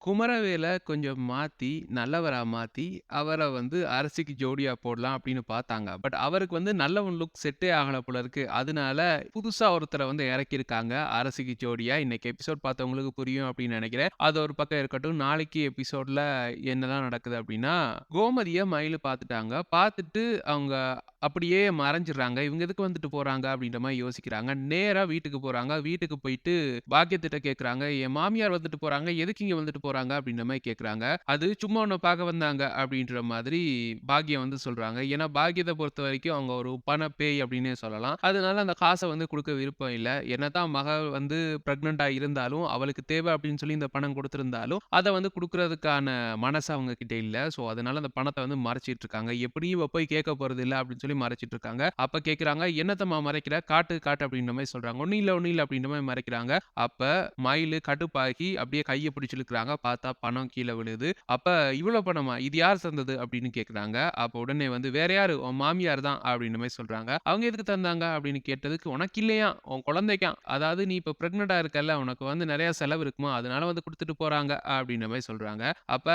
குமரவேல கொஞ்சம் மாத்தி, நல்லவரா மாத்தி, அவர வந்து அரசிக்கு ஜோடியா போடலாம் அப்படின்னு பார்த்தாங்க. பட் அவருக்கு வந்து நல்லவன் லுக் செட்டே ஆகல போல இருக்கு. அதனால புதுசா ஒருத்தர வந்து இறக்கியிருக்காங்க அரசிக்கு ஜோடியா. இன்னைக்கு எபிசோட் பார்த்தவங்களுக்கு புரியும் அப்படின்னு நெனைக்கிறேன். அது ஒரு பக்கம் இருக்கட்டும். நாளைக்கு எபிசோட்ல என்னலாம் நடக்குது அப்படின்னா, கோமதிய மயிலு பார்த்துட்டாங்க. பார்த்துட்டு அவங்க அப்படியே மறைஞ்சிடுறாங்க. இவங்க எதுக்கு வந்துட்டு போறாங்க அப்படின்ற மாரி யோசிக்கிறாங்க. நேரா வீட்டுக்கு போறாங்க. வீட்டுக்கு போயிட்டு பாக்கியத்திட்ட கேட்குறாங்க. என் மாமியார் வந்துட்டு போறாங்க. எதுக்கு இங்க வந்துட்டு போறாங்க? அப்படின்ற மாரி கேட்குறாங்க. அது சும்மா உன்ன பார்க்க வந்தாங்க அப்படின்ற மாதிரி பாக்கியம் வந்து சொல்றாங்க. ஏன்னா பாக்கியத்த பொறுத்தவரைக்கும் அவங்க ஒரு பணப்பேய் அப்படின்னே சொல்லலாம். அதனால அந்த காச வந்து குடுக்க விருப்பம் இல்ல. என்னதான் மகள் வந்து பிரெக்னன்ட்டா இருந்தாலும், அவளுக்கு தேவை அப்படின்னு சொல்லி இந்த பணம் குடுத்திருந்தாலும், அத வந்து குடுக்குறதுக்கான மனசு அவங்க கிட்ட இல்ல. ஸோ அதனால அந்த பணத்த வந்து மறைச்சிட்டு இருக்காங்க. எப்படியும் இவ போய் கேட்க போறதில்ல அப்படின்னு சொல்லி மறைச்சிட்டு இருக்காங்க. அப்ப கேட்குறாங்க, "என்னத்தம்மா மறைக்கிற? காட்டு, காட்டு" அப்படின்ற மாரி சொல்றாங்க. ஒண்ணும் இல்ல" அப்படின்ற மாரி மறைக்கிறாங்க. அப்ப மயிலு கடுப்பாகி அப்படியே கைய பிடிச்சு இழுக்குறாங்க. பார்த்தா பணம் கீழ விழுது. அப்ப "இவ்வளோ பணமா? இது யார் தந்தது?" அப்படின்னு கேட்குறாங்க. அப்ப உடனே வந்து "வேற யாரு? உன் மாமியார் தான்" அப்படின்ற மாரி சொல்றாங்க. "அவங்க எதுக்கு தந்தாங்க?" அப்படின்னு கேட்டதுக்கு, "உனக்கு இல்லையாம், உன் குழந்தைக்காம். அதாவது நீ இப்ப பிரெக்னன்ட்டா இருக்கல்ல, உனக்கு வந்து நெறைய செலவு இருக்குமா, அதனால வந்து குடுத்துட்டு போறாங்க" அப்படின்ற மாரி சொல்றாங்க. அப்ப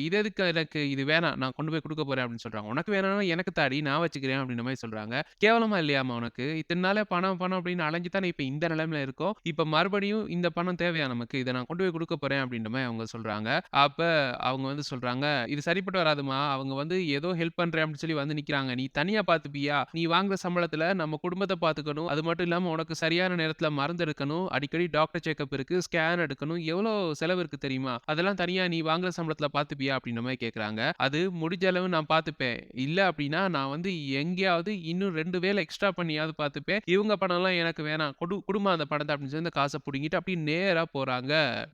"இது எதுக்கு எனக்கு? இது வேணாம். நான் கொண்டு போய் குடுக்க போறேன்" அப்படின்னு சொல்றாங்க. "உனக்கு வேணாம்னா எனக்கு தாடி, நான் வச்சுக்கிறேன்" அப்படின்ற மாரி சொல்றாங்க. "கேவலமா இல்லையாம்மா உனக்கு? இத்தன நாளா பணம், பணம் அப்படின்னு அலைஞ்சு தானே இப்ப இந்த நிலைமையில இருக்கோம். இப்ப மறுபடியும் இந்த பணம் தேவையா நமக்கு? இத நான் கொண்டு போய் குடுக்க போறேன்" அப்படின்ற மாரி அவங்க சொல்றாங்க. அப்ப அவங்க வந்து சொல்றாங்க, "இது சரிப்பட்டு வராதும்மா. அவங்க வந்து ஏதோ ஹெல்ப் பண்றேன் அப்படின்னு சொல்லி வந்து நிக்கிறாங்க. நீ தனியா பார்த்துப்பியா? நீ வாங்குற சம்பளத்துல நம்ம குடும்பத்த பார்த்துக்கணும். அது மட்டும் இல்லாம உனக்கு சரியான நேரத்துல மருந்து எடுக்கணும். அடிக்கடி டாக்டர் செக்கப் இருக்கு. ஸ்கேன் எடுக்கணும். எவ்வளோ செலவு இருக்கு தெரியுமா? அதெல்லாம் தனியா நீ வாங்குற சம்பளத்துல பார்த்துப்பியா?" அப்படின்ற மாரி கேட்கறாங்க. "அது முடிஞ்ச அளவு நான் பார்த்துப்பேன். இல்ல அப்படின்னா நான் வந்து எங்கேயாவது இன்னும் 2 வேலை எக்ஸ்ட்ரா பண்ணியாவது பார்த்துப்பேன். இவங்க பணம்லாம் எனக்கு வேணாம். குடும்மா அந்த பணத்த" அப்படின்னு சொல்லி அந்த காச புடுங்கிட்டு அப்படியே நேரா போறாங்க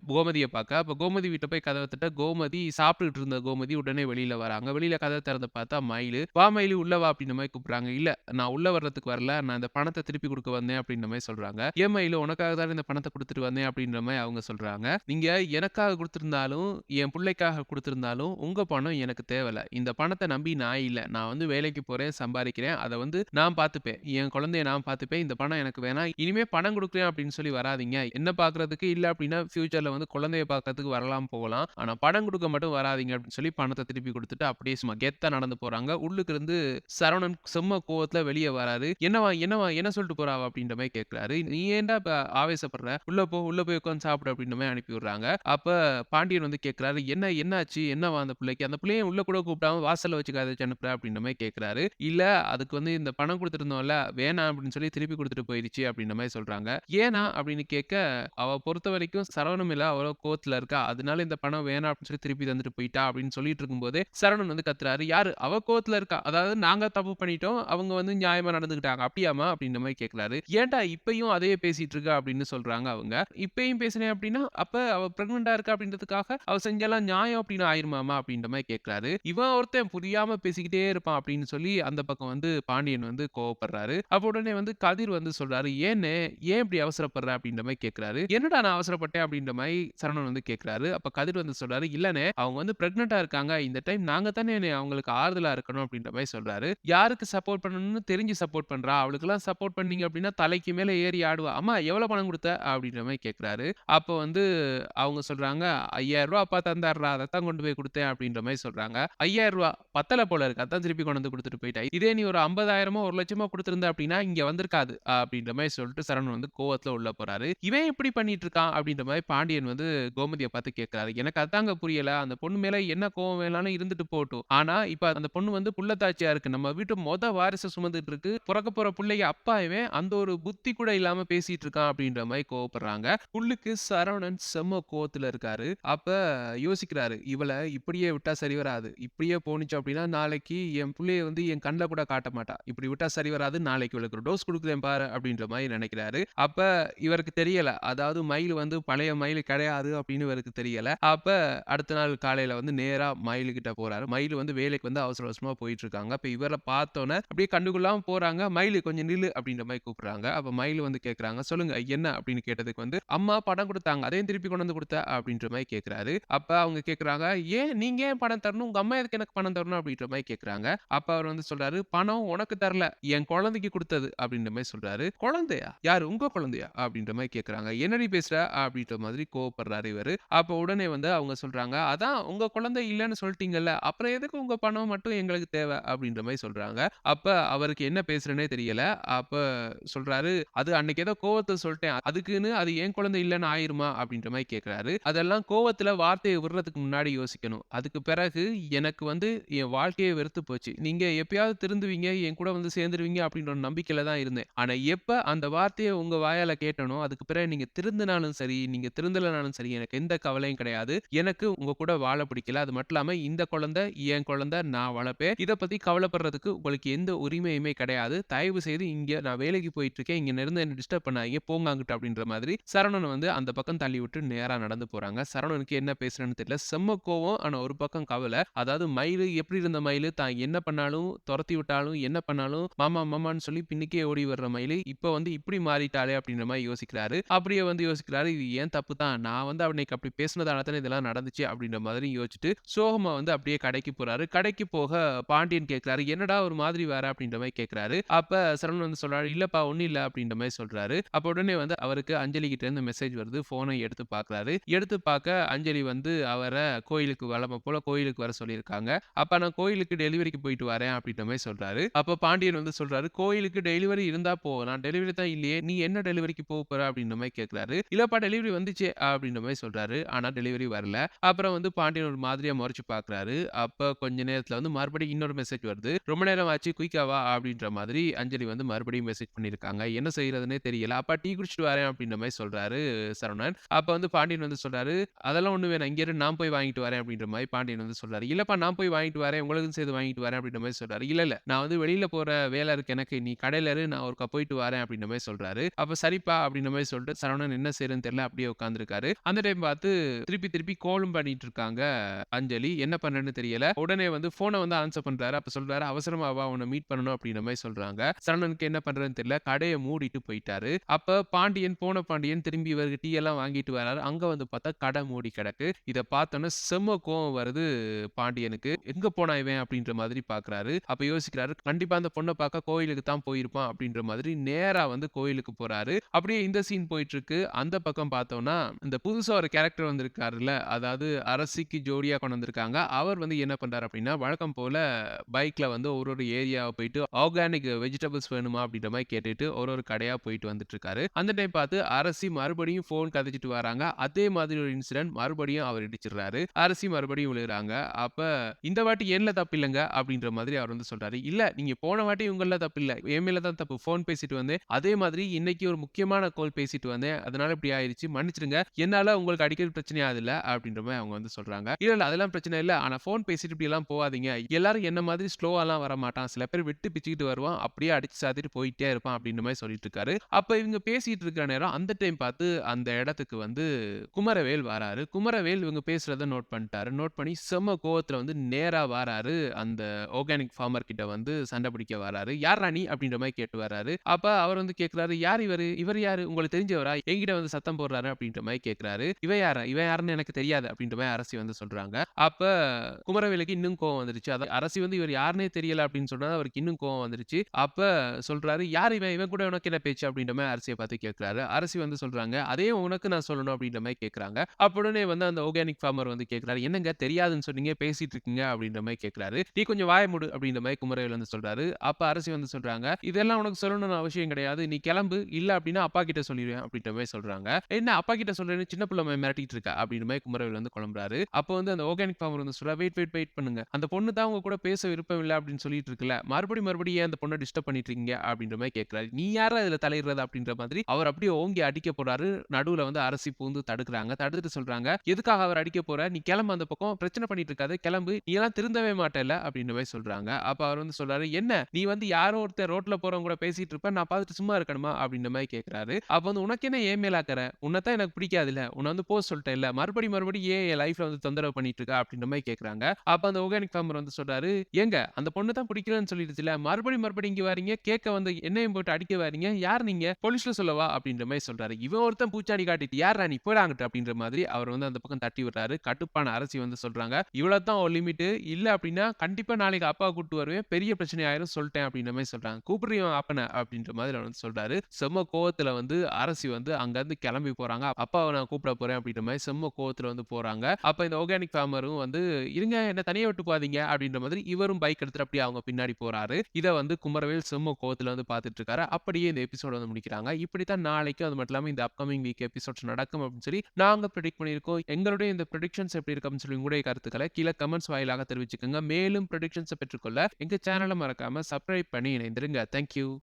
கோமதிய பாக்க. அப்ப கோமதி வீட்ல போய் கதவ தட்ட, கோமதி சாப்பிட்டுட்டு இருந்த கோமதி உடனே வெளியில வராங்க. வெளியில கதவ திறந்து பார்த்தா மயிலு. "வா மயிலு உள்ள வா" அப்படின்ற மாரி கூப்பிடுறாங்க. "இல்ல நான் உள்ள வர்றதுக்கு வரல. நான் இந்த பணத்த திருப்பி குடுக்க வந்தேன்" அப்படின்ற மாரி சொல்றாங்க. "ஏன் மயிலு உனக்காக தானே இந்த பணத்த குடுத்துட்டு வந்தேன்" அப்படின்ற மாரி அவங்க சொல்றாங்க. "நீங்க எனக்காக குடுத்திருந்தாலும், என் புள்ளைக்காக குடுத்திருந்தாலும், உங்க பணம் எனக்கு தேவல்ல. இந்த பணத்த நம்பி நான் இல்ல. நான் வந்து வேலைக்கு போறேன், சம்பாரிக்கிறேன். அத வந்து நான் பார்த்துப்பேன். என் குழந்தைய நான் பார்த்துப்பேன். இந்த பணம் எனக்கு வேணாம். இனிமே பணம் குடுக்குறேன் அப்படின்னு சொல்லி வராதீங்க. என்ன பார்க்கறதுக்கு இல்ல அப்படின்னா ஃபியூச்சர்ல வந்து குழந்தைய பார்க்கறதுக்கு வரலாம் போகலாம். ஆனா பணம் குடுக்க மட்டும் வராதீங்க" அப்படின்னு சொல்லி பணத்த திருப்பி குடுத்துட்டு அப்படியே சும்மா கெத்தா நடந்து போறாங்க. உள்ளுக்கு இருந்து சரவணன் செம்ம கோவத்துல வெளிய வராரு. "என்னவா என்னவா என்ன சொல்லிட்டு போறா அவ?" அப்படின்ற மாரி கேட்கிறாரு. "நீ ஏன்டா இப்ப ஆவேசப்படுற? உள்ள போ, உள்ள போய் உட்கார்ந்து சாப்பிடு" அப்படின்ற மாரி அனுப்பி விடுறாங்க. அப்ப பாண்டியன் வந்து கேட்கிறாரு, என்னாச்சு? என்னவா அந்த புள்ளைக்கு? அந்த புள்ளைய உள்ள கூட கூப்பிடாம வாசல்ல வச்சு கதை வச்சு அனுப்புற?" அப்படின்ற மாரி கேட்கிறாரு. "இல்ல அதுக்கு வந்து இந்த பணம் குடுத்துருந்தோம்ல, வேணாம் அப்படின்னு சொல்லி திருப்பி குடுத்துட்டு போயிருச்சு" அப்படின்ற மாரி சொல்றாங்க. "ஏனா?" அப்படின்னு கேட்க, அவ பொறுத்தவரைக்கும் சரவணன் மேல அவ்வளோ கோவத்துல இருக்கா. அதனால இந்த பணம் வேணாம் அப்படின்னு சொல்லி திருப்பி தந்துட்டு போயிட்டா அப்படின்னு சொல்லிட்டு இருக்கும்போதே, சரவணன் வந்து கத்துறாரு. "யாரு? அவ கோவத்துல இருக்கா. அதாவது நாங்க தப்பு பண்ணிட்டோம். அவங்க வந்து நியாயமா நடந்துக்கிட்டாங்க. அப்படியாம்மா?" அப்படின்ற மாரி கேட்கிறாரு. "ஏன்டா இப்பயும் அதையே பேசிட்டு இருக்க?" அப்படின்னு சொல்றாங்க அவங்க. "இப்பயும் பேசினேன் அப்படின்னா, அப்ப அவ பிரெக்னன்ட்டா இருக்கா அப்படின்றதுக்காக அவ செஞ்செல்லாம் நியாயம் அப்படின்னு ஆயிருமாமா?" அப்படின்ற மாரி கேட்கிறாரு. இவன் ஒருத்தன் புரியாம பேசிக்கிட்டே இருப்பான் அப்படின்னு சொல்லி அந்த பக்கம் வந்து பாண்டியன் வந்து கோவப்படுறாரு. அப்ப உடனே வந்து கதிர் வந்து சொல்றாரு, "ஏன்னு? ஏன் இப்படி அவசரப்படுற?" அப்படின்ற மாரி கேட்கிறாரு. "என்னடா நான் அவசரப்பட்டேன்?" அப்படின்ற மாரி சரவணன் வந்து கேட்கிறாரு. அப்ப கதிர் வந்து சொல்றாரு, "இல்லண்ணே அவங்க வந்து பிரெக்னன்ட்டா இருக்காங்க. இந்த டைம் நாங்க தானே அவங்களுக்கு ஆறுதலா இருக்கணும்" அப்படின்ற மாரி சொல்றாரு. "யாருக்கு சப்போர்ட் பண்ணணும்னு தெரிஞ்சு சப்போர்ட் பண்றா. அவளுக்கெல்லாம் சப்போர்ட் பண்ணீங்க அப்படின்னா தலைக்கு மேல ஏறி ஆடுவா. அம்மா எவ்வளவு பணம் குடுத்த?" அப்படின்ற மாரி கேட்கிறாரு. அப்ப வந்து அவங்க சொல்றாங்க, "ரூ. 5000 அப்பா தந்தார்றா. அதத்தான் கொண்டு போய் குடுத்தேன்" அப்படின்ற மாரி சொல்றாங்க. ரூ. 5000 பத்தல போல இருக்கு. அதான் திருப்பி கொண்டு வந்து குடுத்துட்டு போயிட்டா. இதே நீ ஒரு 50,000மோ, 1,00,000மோ குடுத்திருந்த அப்படின்னா, இங்க வந்திருக்காது. அப்படின்ற மாரி சொல்லிட்டு சரவணன் வந்து கோவத்துல உள்ள போறாரு. இவன் இப்படி பண்ணிட்டு இருக்கான் அப்படின்ற மாரி பாண்டியன் வந்து கோமதிய பார்த்து கேட்கிறாரு. எனக்கு அதாங்க புரியல. அந்த பொண்ணு மேல என்ன கோவம் வேணாலும் இருந்துட்டு போட்டும். ஆனா, இப்ப அந்த பொண்ணு வந்து புள்ளத்தாச்சியா இருக்கு. நம்ம வீட்டு வாரிச சுமந்துட்டு இருக்கு. பொறக்க போற புள்ளைக்கு அப்பா இவன். அந்த ஒரு புத்தி கூட இல்லாம பேசிட்டு இருக்கான் அப்படின்ற மாரி கோவப்படுறாங்க. உள்ளுக்கு சரவணன் செம்ம கோவத்துல இருக்காரு. அப்ப யோசிக்கிறாரு. இவள இப்படியே விட்டா சரி வராது. இப்படியே போணுச்சு அப்படின்னா, நாளைக்கு என் புள்ளைய வந்து என் கண்ல கூட காட்ட மாட்டா. இப்படி விட்டா சரி வராது. நாளைக்கு இவளுக்கு ஒரு டோஸ் குடுக்குறேன் பாரு அப்படின்ற மாரி நெனைக்கிறாரு. அப்ப இவருக்கு தெரியல. அதாவது மயில் வந்து பழைய மயில் கிடையாது அப்படின்னு இவருக்கு தெரியல. அப்ப அடுத்த நாள் காலையில வந்து நேரா மயிலு கிட்ட போறாரு. மயிலு வந்து வேலைக்கு வந்து அவசர அவசரமா போயிட்டு இருக்காங்க. அப்ப இவர பார்த்தோனே அப்படியே கண்டுகொள்ளாம போறாங்க. "மயிலு கொஞ்சம் நில்லு" அப்படின்ற மாரி கூப்பிடுறாங்க. அப்ப மயிலு வந்து கேட்கறாங்க. "சொல்லுங்க என்ன?" அப்படின்னு கேட்டதுக்கு வந்து, "அம்மா பணம் குடுத்தாங்க. அதையும் திருப்பி கொண்டு வந்து குடுத்த" அப்படின்ற மாரி கேட்கறாரு. அப்ப அவங்க கேட்கறாங்க, நீங்க ஏன் பணம் தரணும்? உங்க அம்மா எதுக்கு எனக்கு பணம் தரணும்?" அப்படின்ற மாரி கேட்கறாங்க. அப்ப அவர் வந்து சொல்றாரு, "பணம் உனக்கு தரல. என் குழந்தைக்கு குடுத்தது" அப்படின்ற மாரி சொல்றாரு. "குழந்தையா? யாரு? உங்க குழந்தையா?" அப்படின்ற மாரி கேட்கறாங்க. "என்னடி பேசுற?" அப்படின்ற மாதிரி கோவப்படுறாரு இவரு. அப்ப உடனே வந்து அவங்க சொல்றாங்க, "அதான் உங்க குழந்தை இல்லன்னு சொல்ட்டீங்கல்ல, அப்புறம் எதுக்கு உங்க பணம் மட்டும் எங்களுக்கு தேவ?" அப்படின்ற மாரி சொல்றாங்க. அப்ப அவருக்கு என்ன பேசுறதுன்னே தெரியல. அப்ப சொல்றாரு, "அது அன்னைக்கு ஏதோ கோவத்துல சொல்ட்டேன். அதுக்குன்னு அது என் குழந்தை இல்லன்னு ஆயிருமா?" அப்படின்ற மாரி கேட்கிறாரு. அதெல்லாம் கோவத்துல வார்த்தைய விடுறதுக்கு முன்னாடி யோசிக்கணும். அதுக்கு பிறகு எனக்கு வந்து என் வாழ்க்கையே வெறுத்து போச்சு. நீங்க எப்பயாவது திருந்துவீங்க, என் கூட வந்து சேர்ந்துருவீங்க அப்படின்ற ஒரு நம்பிக்கையில தான் இருந்தேன். ஆனா எப்ப அந்த வார்த்தைய உங்க வாயால கேட்டனோ, அதுக்கு பிறகு நீங்க திருந்துனாலும் சரி, நீங்க திருந்தலனாலும் சரி, எனக்கு எந்த கவலையும் கிடையாது. எனக்கு உங்க கூட வாழ பிடிக்கல. அது மட்டும் இல்லாம இந்த குழந்தை என் குழந்தை நான் வளர்ப்பேன். இத பத்தி கவலைப்படுறதுக்கு உங்களுக்கு எந்த உரிமையுமே கிடையாது. தயவு செய்து இங்க நான் வேலைக்கு போயிட்டுருக்கேன். இங்க இருந்து என்ன டிஸ்டர்ப் பண்ணாதீங்க. போங்க அங்கிட்டு அப்படின்ற மாதிரி சரவணன் வந்து அந்த பக்கம் தள்ளி விட்டு நேரா நடந்து போறாங்க. சரவணனுக்கு என்ன பேசுறன்னு தெரியல. செம்ம கோவம். ஆனா ஒரு பக்கம் கவல. அதாவது மயிலு எப்படி இருந்த மயிலு தான் என்ன பண்ணாலும், தொரத்தி விட்டாலும், என்ன பண்ணாலும் மாமா மாமான்னு சொல்லி பின்னுக்கே ஓடி வர்ற மயிலு, இப்ப வந்து இப்படி மாறிட்டாளே அப்படின்ற மாரி யோசிக்கிறாரு. அப்படியே வந்து யோசிக்கிறாரு. இது ஏன் தப்பு தான். நான் வந்து அன்னைக்கு அப்படி பேசினதால தானே இதெல்லாம் நடந்துச்சு அப்படின்ற மாதிரி யோசிச்சுட்டு, சோகமா வந்து அப்படியே கடைக்கு போறாரு. கடைக்கு போக பாண்டியன் கேட்கிறாரு, "என்னடா ஒரு மாதிரி வர?" அப்படின்ற மாரி கேட்கிறாரு. அப்ப சரவணன் வந்து சொல்றாரு, "இல்லப்பா ஒண்ணும் இல்ல" அப்படின்ற மாரி சொல்றாரு. அப்ப உடனே வந்து அவருக்கு அஞ்சலி கிட்ட இருந்து மெசேஜ் வருது. ஃபோன எடுத்து பார்க்குறாரு. எடுத்து பார்க்க அஞ்சலி வந்து அவர கோயிலுக்கு வழமை போல கோயிலுக்கு வர சொல்லியிருக்காங்க. அப்ப நான் கோயிலுக்கு டெலிவரிக்கு போயிட்டு வரேன் அப்படின்ற மாரி சொல்றாரு. அப்ப பாண்டியன் வந்து சொல்றாரு, "கோயிலுக்கு டெலிவரி இருந்தா போ. நான் டெலிவரி தான் இல்லையே. நீ என்ன டெலிவரிக்கு போற?" அப்படின்ற மாரி கேட்கிறாரு. "இல்லப்பா டெலிவரி வந்துச்சே" அப்படின்ற மாரி சொல்றாரு. ஆனா டெலிவரி வரல. அப்புறம் வந்து பாண்டியன் ஒரு மாதிரியா முறைச்சு பார்க்குறாரு. அப்ப கொஞ்ச நேரத்துல வந்து மறுபடியும் இன்னொரு மெசேஜ் வருது. "ரொம்ப நேரம் ஆச்சு குயிக்கா வா" அப்படின்ற மாதிரி அஞ்சலி வந்து மறுபடியும் மெசேஜ் பண்ணியிருக்காங்க. என்ன செய்றதுன்னே தெரியல. "அப்பா டீ குடிச்சிட்டு வரேன்" அப்படின்ற மாரி சொல்றாரு சரவணன். அப்ப வந்து பாண்டியன் வந்து சொல்றாரு, "அதெல்லாம் ஒண்ணும் வேணாம். இங்க இரு நான் போய் வாங்கிட்டு வரேன்" அப்படின்ற மாரி பாண்டியன் வந்து சொல்றாரு. "இல்லப்பா நான் போய் வாங்கிட்டு வரேன். உங்களுக்கும் சேர்த்து வாங்கிட்டு வரேன்" அப்படின்ற மாரி சொல்றாரு. "இல்ல, இல்ல. நான் வந்து வெளியில போற வேலை இருக்கு எனக்கு. நீ கடையில இரு. நான் ஒருக்கா போயிட்டு வரேன்" அப்படின்ற மாரி சொல்றாரு. அப்ப சரிப்பா அப்படின்ற மாரி சொல்லிட்டு சரவணன் என்ன செய்றதுன்னு தெரியல. அப்படியே உட்கார்ந்திருக்காரு. அந்த டைம் பார்த்து திருப்பி திருப்பி காலும் பண்ணிட்டு இருக்காங்க அஞ்சலி. என்ன பண்றதுன்னு தெரியல. உடனே வந்து ஃபோன வந்து ஆன்ஸர் பண்றாரு. அப்ப சொல்றாரு, "அவசரமா வா உன்ன மீட் பண்ணணும்" அப்படின்ற மாரி சொல்றாங்க. சரவணனுக்கு என்ன பண்றதுன்னு தெரியல. கடைய மூடிட்டு போயிட்டாரு. அப்ப பாண்டியன் போன பாண்டியன் திரும்பி இவருக்கு டீ எல்லாம் வாங்கிட்டு வராரு. அங்க வந்து பார்த்தா கடை மூடி கிடக்கு. இத பார்த்தோனே செம்ம கோவம் வருது பாண்டியனுக்கு. எங்க போனான் இவன் அப்படின்ற மாதிரி பார்க்குறாரு. அப்ப யோசிக்கிறாரு, கண்டிப்பா அந்த பொண்ண பார்க்க கோயிலுக்கு தான் போயிருப்பான் அப்படின்ற மாதிரி நேரா வந்து கோயிலுக்கு போறாரு. அப்படியே இந்த சீன் போயிட்டு இருக்கு. அந்த பக்கம் பார்த்தோம்னா, இந்த புதுசா ஒரு கேரக்டர் வந்திருக்காருல்ல, அதாவது அரசிக்கு ஜோடியா கொண்டு வந்திருக்காங்க. அவர் வந்து என்ன பண்றாரு அப்படின்னா, வழக்கம் போல பைக்ல வந்து ஒரு ஒரு ஏரியாவா போயிட்டு ஆர்கானிக் வெஜிடபிள்ஸ் வேணுமா அப்படின்ற மாரி கேட்டுட்டு ஒரு ஒரு கடையா போயிட்டு வந்துட்டு இருக்காரு. அந்த டைம் பார்த்து அரசி மறுபடியும் ஃபோன் கதைச்சுட்டு வராங்க. அதே மாதிரி ஒரு இன்சிடென்ட் மறுபடியும் அவர் இடிச்சிடுறாரு. அரசி மறுபடியும் விழுகுறாங்க. அப்ப இந்த வாட்டி என்ல தப்பு இல்லங்க அப்படின்ற மாதிரி அவர் வந்து சொல்றாரு. இல்ல நீங்க போன வாட்டி உங்கள்ல தப்பு இல்ல. என் மேல தான் தப்பு. ஃபோன் பேசிட்டு வந்தேன். அதே மாதிரி இன்னைக்கு ஒரு முக்கியமான கால் பேசிட்டு வந்தேன். அதனால இப்படி ஆயிருச்சு. மன்னிச்சிடுங்க. என்னால உங்களுக்கு அடிக்கடி பிரச்சனை ஆகுதுல்ல அப்படின்ற மாரி அவங்க வந்து சொல்றாங்க. இல்ல, இல்ல அதெல்லாம் பிரச்சனை இல்ல. ஆனா ஃபோன் பேசிட்டு இப்படியெல்லாம் போகாதீங்க. எல்லாரும் என்ன மாதிரி ஸ்லோவாலாம் வரமாட்டான். சில பேர் விட்டு பிச்சுக்கிட்டு வருவான். அப்படியே அடிச்சு சாத்திட்டு போயிட்டே இருப்பான் அப்படின்ற மாரி சொல்லிட்டு இருக்காரு. அப்ப இவங்க பேசிட்டு இருக்கிற நேரம் அந்த டைம் பார்த்து அந்த இடத்துக்கு வந்து குமரவேல் வராரு. குமரவேல் இவங்க பேசுறத நோட் பண்ணிட்டாரு. நோட் பண்ணி செம்ம கோவத்துல வந்து நேரா வாராரு. அந்த ஆர்கானிக் ஃபார்மர் கிட்ட வந்து சண்டை பிடிக்க வராரு. "யார்றா நீ?" அப்படின்ற மாரி கேட்டு வராரு. அப்ப அவர் வந்து கேட்கிறாரு, "யார் இவரு? இவர் யாரு? உங்களுக்கு தெரிஞ்சவரா? என்கிட்ட வந்து சத்தம் போடுறாரு" அப்படின்ற மாரி கேட்கிறாரு. "இவன் யாரா? இவன் யாருன்னு எனக்கு தெரியாது" அப்படின்ற மாரி அரசி வந்து சொல்றாங்க. அப்ப குமரவேலுக்கு இன்னும் கோவம் வந்துருச்சு. அரசி வந்து இவர் யாருன்னே தெரியல அப்படின்னு சொன்னா அவருக்கு இன்னும் கோவம் வந்துருச்சு. அப்ப சொல்றாரு, "யார் இவன்? இவன் கூட உனக்கு என்ன பேச்சு?" அப்படின்ற மாரி அரசிய பார்த்து கேட்கிறாரு. அரசி வந்து சொல்றாங்க, "அதே உனக்கு நான் சொல்லணும்" அப்படின்ற மாரி கேட்கறாங்க. அப்ப உடனே வந்து அந்த ஆர்கானிக் ஃபார்மர் வந்து கேட்கிறாரு, "என்னங்க தெரியாதுன்னு சொன்னீங்க, பேசிட்டு இருக்கீங்க" அப்படின்ற மாரி கேட்கிறாரு. "நீ கொஞ்சம் வாய மூடு" அப்படின்ற மாரி குமரவேல் வந்து சொல்றாரு. அப்ப அரசி வந்து சொல்றாங்க, "இதெல்லாம் உனக்கு சொல்லணும்னு அவசியம் கிடையாது. நீ கிளம்பு. இல்ல அப்படின்னா அப்பா கிட்ட சொல்லிருவேன்" அப்படின்ற மாரி சொல்றாங்க. "என்ன அப்பா கிட்ட சொல்றேன்னு சின்ன புள்ள மாரி மிரட்டிட்டு இருக்க" அப்படின்ற மாரி குமரவேல் வந்து குழம்புறாரு. அப்ப வந்து அந்த ஆர்கானிக் ஃபார்மர் வந்து சொல்றாரு, வெயிட் பண்ணுங்க. அந்த பொண்ணு தான் உங்க கூட பேச விருப்பம் இல்ல அப்படின்னு சொல்லிட்டு இருக்குல்ல. மறுபடியும் ஏன் அந்த பொண்ண டிஸ்டர்ப் பண்ணிட்டு இருக்கீங்க?" அப்படின்ற மாரி கேட்கிறாரு. "நீ யார்றா இதுல தலையிடுறது?" அப்படின்ற மாதிரி அவர் அப்படியே ஓங்கி அடிக்க போறாரு. நடுவுல வந்து அரசி பூந்து தடுக்குறாங்க. தடுத்துட்டு சொல்றாங்க, "எதுக்காக அவர் அடிக்க போற? நீ கிளம்பு அந்த பக்கம். பிரச்சனை பண்ணிட்டு இருக்காத. கிளம்பு. நீ எல்லாம் திருந்தவே மாட்டல்ல" அப்படின்ற மாரி சொல்றாங்க. அப்ப அவர் வந்து சொல்றாரு, "என்ன? நீ வந்து யாரோ ஒருத்தன் ரோட்ல போறவங்க கூட பேசிட்டு இருப்ப. நான் பார்த்துட்டு சும்மா இருக்கணுமா?" அப்படின்ற மாரி கேட்கிறாரு. அப்ப வந்து, "உனக்கு என்ன என் மேல அக்கறை? உன்ன தான் எனக்கு பிடிக்காதுல்ல. உன்ன வந்து போ சொல்ட்டேன்ல. மறுபடியும் ஏன் என் லைஃப்ல வந்து தொந்தரவு பண்ணிட்டு இருக்க?" அப்படின்ற மாரி கேட்கறாங்க. அப்ப அந்த ஆர்கானிக் ஃபார்மர் வந்து சொல்றாரு, "ஏங்க அந்த பொண்ணு தான் பிடிக்கலன்னு சொல்லிடுச்சுல. மறுபடியும் இங்க வாரீங்க. கேட்க வந்து என்னையும் போட்டு அடிக்க வாரீங்க. யார் நீங்க? போலீஸ்ல சொல்லவா?" அப்படின்ற மாரி சொல்றாரு. இவன் ஒருத்தன் பூச்சாண்டி காட்டிட்டு, "யார்றா நீ? போடா அங்கிட்டு" அப்படின்ற மாதிரி அவர் வந்து அந்த பக்கம் தட்டி விடுறாரு. கடுப்பான அரசி வந்து சொல்றாங்க, "இவ்வளவு தான் உன் லிமிட்டு. இல்ல அப்படின்னா கண்டிப்பா நாளைக்கு அப்பாவ கூட்டிட்டு வருவேன். பெரிய பிரச்சனை ஆயிரும் சொல்ட்டேன்" அப்படின்ற மாரி சொல்றாங்க. "கூப்பிடுறியா உன் அப்பன?" அப்படின்ற மாதிரி அவர் வந்து சொல்றாரு. செம்ம கோவத்துல வந்து அரசி வந்து அங்க இருந்து கிளம்பி போறாங்க. "அப்பாவ நான் கூப்பிட போறேன்" அப்படின்ற மாரி செம்ம கோவத்துல வந்து போறாங்க. அப்ப இந்த ஆர்கானிக் ஃபார்மரும் வந்து, "இருங்க என்ன தனியா விட்டு போகாதீங்க" அப்படின்ற மாதிரி இவரும் பைக் எடுத்துட்டு அப்படியே அவங்க பின்னாடி போறாரு. இத வந்து குமரவேல் செம்ம கோவத்துல வந்து பார்த்துட்டு இருக்காரு. அப்படியே இந்த எபிசோட வந்து முடிக்கிறாங்க. இப்படித்தான் நாளைக்கும் அது மட்டும் இல்லாம இந்த அப்கமிங் வீக் எபிசோட்ஸ் நடக்கும் அப்படின்னு சொல்லி நாங்க பிரெடிக்ட் பண்ணியிருக்கோம். எங்களுடைய இந்த பிரெடிக்ஷன்ஸ் எப்படி இருக்கு அப்படின்னு சொல்லி உங்களுடைய கருத்துக்கள கீழ கமெண்ட்ஸ் வாயிலாக தெரிவிச்சுக்கங்க. மேலும் பிரெடிக்ஷன்ஸ பெற்றுக்கொள்ள எங்க சேனல மறக்காம சப்ஸ்கிரைப் பண்ணி இணைந்திருங்க. Thank you.